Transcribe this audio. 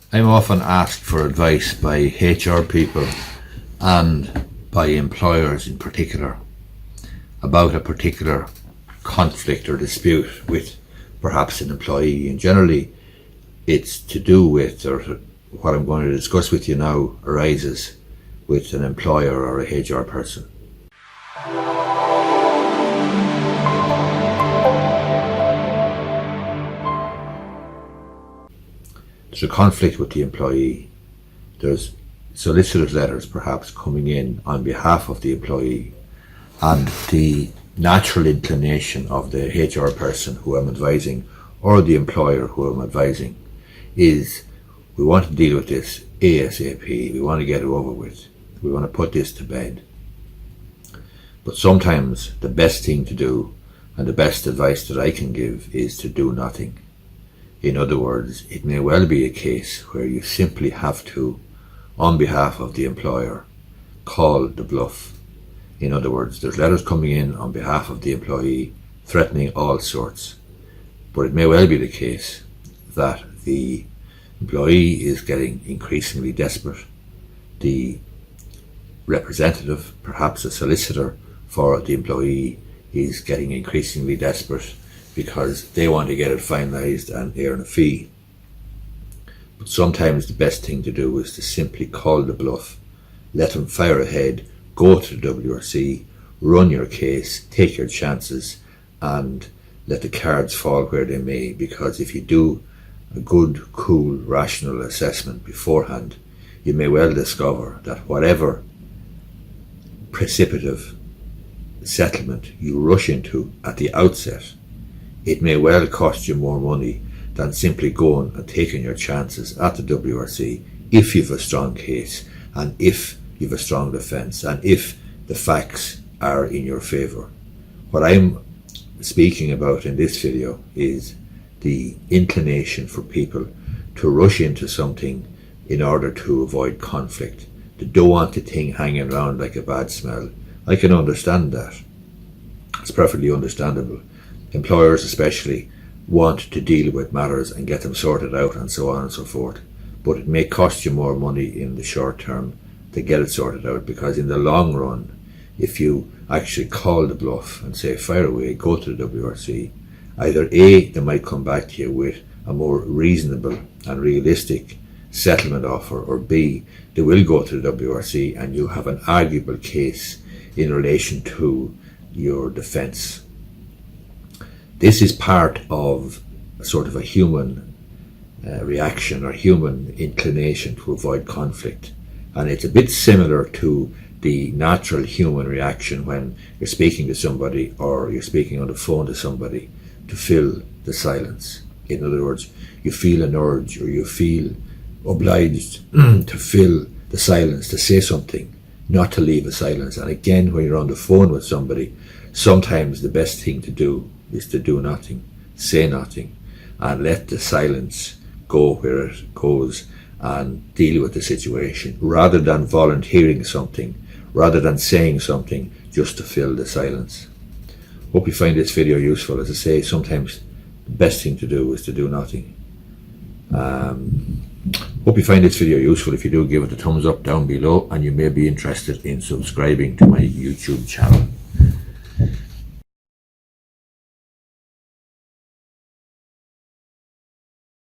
I'm often asked for advice by HR people and by employers in particular about a particular conflict or dispute with perhaps an employee, and generally it's to do with, or what I'm going to discuss with you now arises with an employer or a HR person. There's a conflict with the employee. There's solicitor's letters perhaps coming in on behalf of the employee, and the natural inclination of the HR person who I'm advising or the employer who I'm advising is, we want to deal with this ASAP, we want to get it over with, we want to put this to bed. But sometimes the best thing to do, and the best advice that I can give, is to do nothing. In other words, it may well be a case where you simply have to, on behalf of the employer, call the bluff. In other words, there's letters coming in on behalf of the employee threatening all sorts. But it may well be the case that the employee is getting increasingly desperate. The representative, perhaps a solicitor for the employee, is getting increasingly desperate because they want to get it finalised and earn a fee. But sometimes the best thing to do is to simply call the bluff, let them fire ahead, go to the WRC, run your case, take your chances, and let the cards fall where they may, because if you do a good, cool, rational assessment beforehand, you may well discover that whatever precipitative settlement you rush into at the outset, it may well cost you more money than simply going and taking your chances at the WRC if you've a strong case, and if you've a strong defence, and if the facts are in your favour. What I'm speaking about in this video is the inclination for people to rush into something in order to avoid conflict. They don't want the thing hanging around like a bad smell. I can understand that. It's perfectly understandable. Employers especially want to deal with matters and get them sorted out and so on and so forth. But it may cost you more money in the short term to get it sorted out, because in the long run, if you actually call the bluff and say fire away, go to the WRC, either A, they might come back to you with a more reasonable and realistic settlement offer, or B, they will go to the WRC and you have an arguable case in relation to your defence. This is part of a sort of a human reaction or human inclination to avoid conflict. And it's a bit similar to the natural human reaction when you're speaking to somebody or you're speaking on the phone to somebody, to fill the silence. In other words, you feel an urge or you feel obliged to fill the silence, to say something, not to leave a silence. And again, when you're on the phone with somebody, sometimes the best thing to do is to do nothing, say nothing, and let the silence go where it goes and deal with the situation, rather than volunteering something, rather than saying something just to fill the silence. Hope you find this video useful. As I say, sometimes the best thing to do is to do nothing. Hope you find this video useful. If you do, give it a thumbs up down below, and you may be interested in subscribing to my YouTube channel.